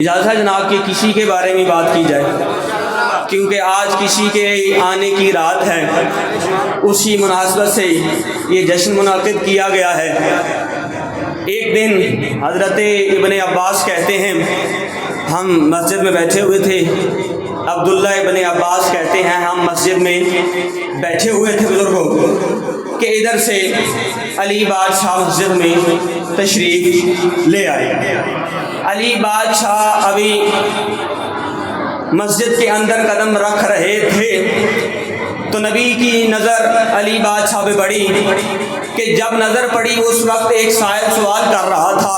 اجازت ہے جناب کہ کسی کے بارے میں بات کی جائے، کیونکہ آج کسی کے آنے کی رات ہے، اسی مناسبت سے یہ جشن منعقد کیا گیا ہے۔ ایک دن حضرت ابن عباس کہتے ہیں، ہم مسجد میں بیٹھے ہوئے تھے، عبداللہ ابن عباس کہتے ہیں ہم مسجد میں بیٹھے ہوئے تھے بزرگوں کہ ادھر سے علی بادشاہ مسجد میں تشریف لے آئے۔ علی بادشاہ ابھی مسجد کے اندر قدم رکھ رہے تھے تو نبی کی نظر علی بادشاہ پہ پڑی کہ جب نظر پڑی اس وقت ایک سائل سوال کر رہا تھا،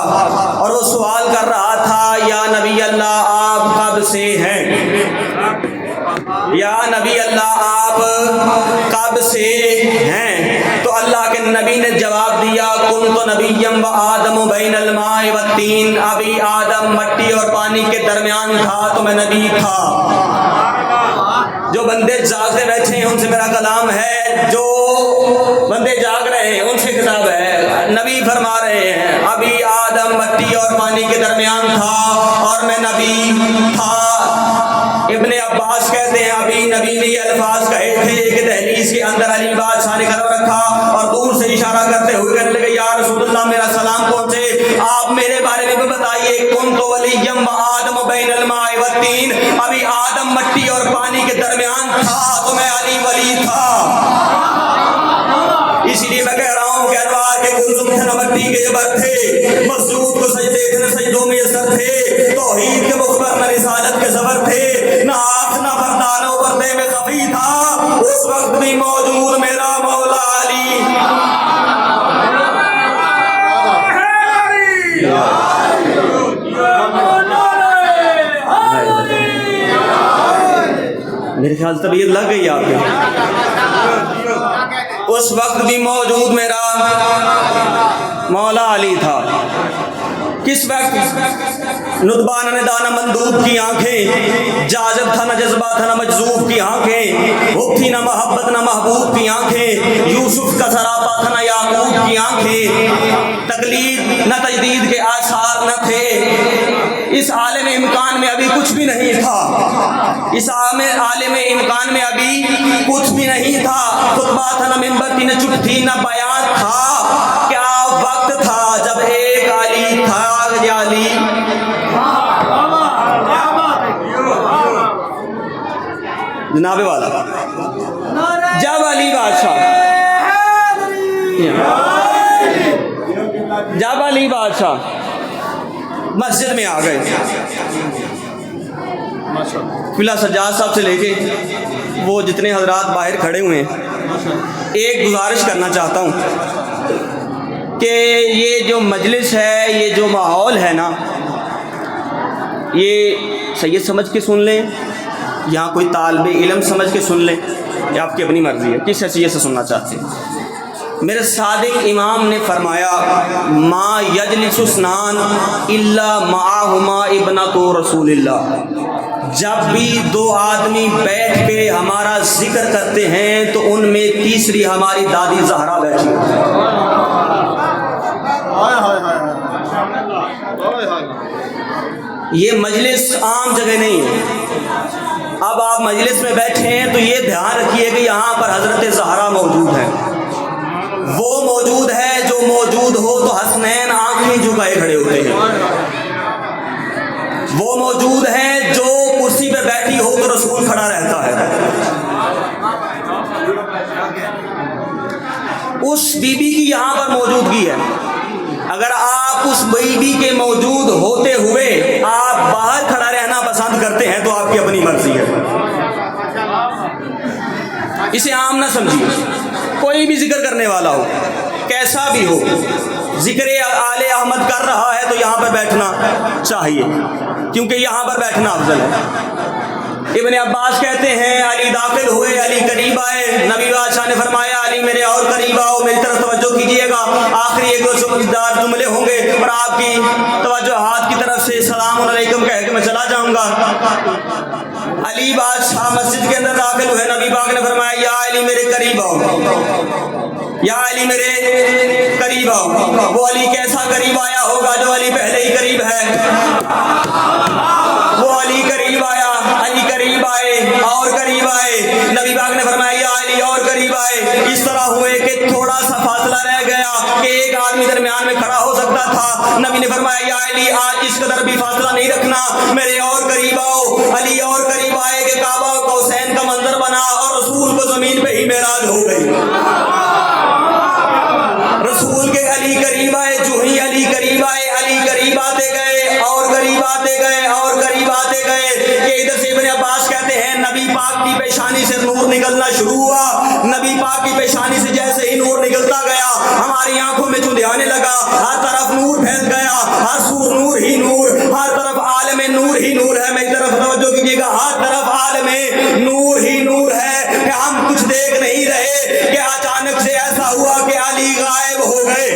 اور وہ سوال کر رہا تھا یا نبی اللہ آپ کب سے ہیں؟ یا نبی اللہ آپ کب سے ہیں؟ تو اللہ کے نبی نے جواب دیا کن تو نبیم و آدم و بین الماء والتین، ابھی آدم مٹی اور پانی کے درمیان تھا تو میں نبی تھا۔ جو بندے جاگتے بیٹھے ہیں ان سے میرا کلام ہے، جو بندے جاگ رہے ہیں ان سے خطاب ہے۔ نبی فرما رہے ہیں ابھی آدم مٹی اور پانی کے درمیان تھا اور میں نبی تھا۔ ابن عباس کہتے ہیں ابھی نبی نے یہ الفاظ کہے تھے کہ دہلیز کے اندر علی بادشاہ نے قدم رکھا اور دور سے اشارہ کرتے ہوئے کہنے لگے یا رسول اللہ میرا سلام پہنچے، آپ میرے بارے میں بتائیے کن تو ولیم و آدم و بین الماء والتین، ابھی آدم مٹی اور پانی کے درمیان تھا تو میں علی ولی تھا۔ اسی لیے میں کہہ رہا ہوں کہ انوار کے گلزم تھے نہ مٹی کے جبر تھے، مسجود کو سجدے تھے نہ سجدوں میں اثر تھے، توحید کے مخبر نہ رسالت کے زبر تھے، نہ ہاتھ نہ پردہ نہ پردے میں خفی تھا، اس وقت بھی موجود میرا مولا علی۔ میرے خیال طبیعت لگ گئی آپ کے، اس وقت بھی موجود میرا مولا علی تھا۔ کس وقت؟ ندبان نہ دانا مندوب کی آنکھیں، جاذب تھا نہ جذبہ تھا نہ مجذوب کی آنکھیں، حب تھی نہ محبت نہ محبوب کی آنکھیں، یوسف کا سراپا تھا نہ یعقوب کی آنکھیں، تقلید نہ تجدید کے آثار نہ تھے۔ اس عالم امکان میں ابھی کچھ بھی نہیں تھا، اس عالم امکان میں ابھی کچھ بھی نہیں تھا، خطبہ تھا نہ منبر تھی نہ چپ تھی نہ بیان تھا، کیا وقت تھا جب ایک علی تھا یا علی۔ جناب والا جب علی بادشاہ مسجد میں آ گئے، فلا سجاد صاحب سے لے کے وہ جتنے حضرات باہر کھڑے ہوئے ہیں، ایک گزارش کرنا چاہتا ہوں کہ یہ جو مجلس ہے، یہ جو ماحول ہے نا، یہ سید سمجھ کے سن لیں، یہاں کوئی طالب علم سمجھ کے سن لیں، یہ آپ کی اپنی مرضی ہے کس حیثیت سے سننا چاہتے ہیں۔ میرے صادق امام نے فرمایا ما یجلس اثنان الا معہما ابنۃ رسول اللہ، جب بھی دو آدمی بیٹھ کے ہمارا ذکر کرتے ہیں تو ان میں تیسری ہماری دادی زہرا بیٹھی ہوتی ہے۔ یہ مجلس عام جگہ نہیں ہے، اب آپ مجلس میں بیٹھے ہیں تو یہ دھیان رکھیے کہ یہاں پر حضرت زہرا موجود ہے، وہ موجود ہے جو موجود ہو تو حسنین آنکھیں جھکائے کھڑے ہوتے ہیں، وہ موجود ہے جو کرسی پہ بیٹھی ہو تو رسول کھڑا رہتا ہے۔ اس بی بی کی یہاں پر موجودگی ہے، اگر آپ اس بی بی کے موجود ہوتے ہوئے آپ باہر کھڑا رہنا پسند کرتے ہیں تو آپ کی اپنی مرضی ہے، اسے عام نہ سمجھیے۔ کوئی بھی ذکر کرنے والا ہو، کیسا بھی ہو، ذکر آل احمد کر رہا ہے تو یہاں پر بیٹھنا چاہیے، کیونکہ یہاں پر بیٹھنا افضل ہے۔ ابن عباس کہتے ہیں علی داخل ہوئے، علی قریب آئے، نبی بادشاہ نے فرمایا علی میرے اور قریب آؤ، میری طرف توجہ کیجیے گا، آخری ایک دو سمجھدار جملے ہوں گے اور آپ کی توجہ ہاتھ کی طرف سے السلام علیکم کہہ کے میں چلا جاؤں گا۔ علی بادشاہ مسجد کے اندر داخل ہوئے، نبی پاک نے فرمایا یا علی میرے قریب آؤ، یا علی میرے قریب آؤ. وہ علی کیسا قریب آیا ہوگا؟ جو علی پہلے ہی قریب ہے. وہ علی قریب آیا, علی قریب آئے اور قریب آئے. نبی پاک نے فرمایا یا علی اور قریب آئے. اس طرح ہوئے کہ تھوڑا سا فاصلہ رہ گیا کہ ایک آدمی درمیان میں کھڑا ہو سکتا تھا. نبی نے فرمایا یا علی آج اس قدر بھی فاصلہ نہیں رکھنا, میرے اور قریب آؤ. علی اور قریب آئے کہ کعبہ قوسین کا منظر بنا اور رسول کو زمین پہ ہی معراج ہو گئی. رسول کے علی قریب آئے, جو ہی علی قریب آئے علی قریب آتے گئے اور قریب آتے گئے اور قریب آتے گئے کہ ادھر سے ابن عباس کہتے ہیں نبی پاک کی پیشانی سے نور نکلنا شروع ہوا. نبی پاک کی پیشانی سے جیسے ہی نور نکلتا گیا ہماری آنکھوں میں چندھیانے لگا, ہر طرف نور پھیل گیا, ہر سور نور ہی نور, ہر طرف عالم نور ہی نور ہے. میری طرف توجہ کیجیے گا, ہر طرف عالم نور ہی نور ہے کہ ہم کچھ دیکھ نہیں رہے کہ اچانک سے ایسا ہوا کہ علی غائب ہو گئے.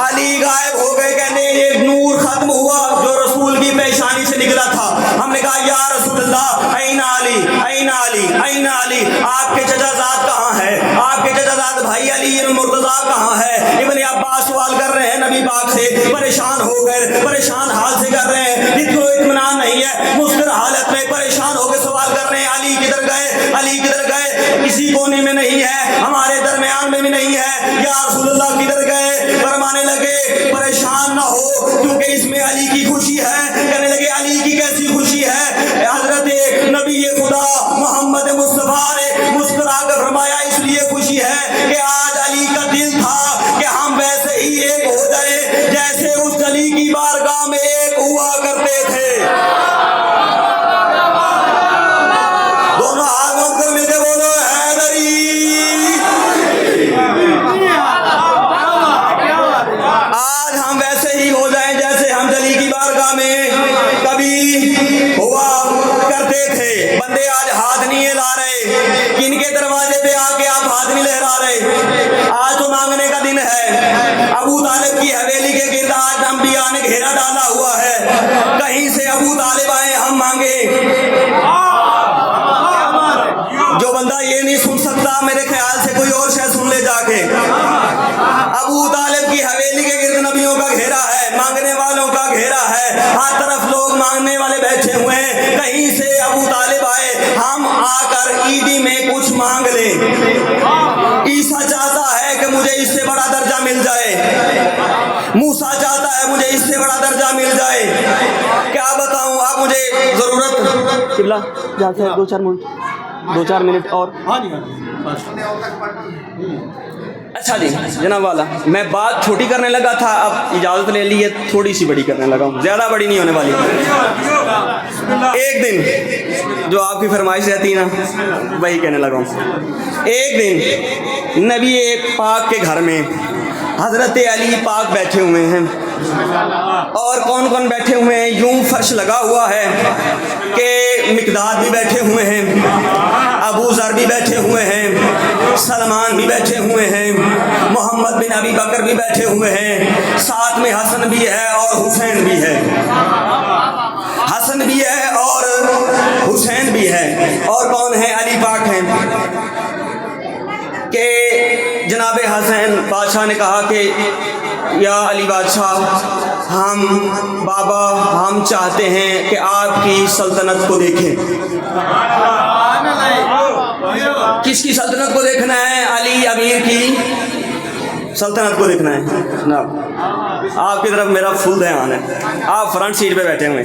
علی غائب ہو گئے, کہتے ہیں یہ نور ختم ہوا جو رسول کی پیشانی سے نکلا تھا. ہم نے کہا یا رسول اللہ این علی این علی این علی, آپ کے چچا زاد کہاں ہے؟ آپ کے چچا زاد بھائی علی مرتضیٰ کہاں ہے؟ ابن عباس سوال کر رہے ہیں نبی پاک سے, پریشان ہو گئے, پریشان حال سے کر رہے ہیں, جن کو اطمینان نہیں ہے, مسکر حالت میں پریشان ہو کے سوال کر رہے ہیں علی کدھر گئے, علی کدھر گئے؟ کسی کونے میں نہیں ہے, ہمارے درمیان میں بھی نہیں ہے. یا رسول اللہ کدھر گئے؟ فرمانے لگے پریشان نہ ہو کیونکہ اس میں علی کی خوشی ہے. کہنے لگے علی کی کیسی خوشی ہے؟ حضرت نبی خدا محمد مصطفیٰ نے مسکرا کر فرمایا اس لیے خوشی ہے کہ آج علی کا دل تھا کہ ہم ویسے ہی ایک ہو جائے جیسے اس علی کی بارگاہ میں ایک ہوا کرتے تھے. دونوں ہاتھ مل کر مل کے بولو حیدری. آج ہم ویسے ہی ہو جائیں جیسے ہم علی کی بارگاہ میں کبھی ہوا کرتے تھے. بندے آج ہاتھ نہیں ہلا رہے, کن کے دروازے پہ آ کے آپ ہاتھ نہیں لہرا رہے؟ آج تو مانگنے کا دن ہے. ابو طالب کی حویلی کے گرد آج انبیاء نے گھیرا ڈالا ہوا ہے, کہیں سے ابو طالب آئے ہم مانگے. جو بندہ یہ نہیں سن سکتا میرے خیال سے کوئی اور شے سن لے جا کے. ابو طالب کی حویلی کے گرد نبیوں کا گھیرا ہے, مانگنے والوں کا گھیرا ہے, ہر طرف لوگ مانگنے والے بیٹھے ہوئے ہیں. کہیں سے ابو طالب آئے, ہم آ کر عیدی میں کچھ مانگ لیں. عیسیٰ چاہتا ہے کہ مجھے اس سے بڑا درجہ مل جائے, موسیٰ چاہتا ہے مجھے اس سے بڑا درجہ مل جائے. کیا بتاؤں اب مجھے ضرورت قبلہ جا کے 2-4 منٹ اور. اچھا جی جناب والا, میں بات چھوٹی کرنے لگا تھا, اب اجازت لے لی ہے تھوڑی سی بڑی کرنے لگا ہوں, زیادہ بڑی نہیں ہونے والی. ایک دن جو آپ کی فرمائش رہتی ہے نا وہی کہنے لگا ہوں. ایک دن نبی پاک کے گھر میں حضرت علی پاک بیٹھے ہوئے ہیں, اور کون کون بیٹھے ہوئے ہیں؟ یوں فرش لگا ہوا ہے کہ مقداد بھی بیٹھے ہوئے ہیں, ابو ذر بھی بیٹھے ہوئے ہیں, سلمان بھی بیٹھے ہوئے ہیں, محمد بن ابی بکر بھی بیٹھے ہوئے ہیں, ساتھ میں حسن بھی ہے اور حسین بھی ہے. حسن بھی ہے اور حسین بھی ہے. اور کون ہے؟ علی پاک ہیں. کہ جناب حسین بادشاہ نے کہا کہ یا علی بادشاہ, ہم بابا ہم چاہتے ہیں کہ آپ کی سلطنت کو دیکھیں. کس کی سلطنت کو دیکھنا ہے؟ علی امیر کی سلطنت کو دیکھنا ہے. جناب آپ کی طرف میرا فل دھیان ہے, آپ فرنٹ سیٹ پہ بیٹھے ہوئے.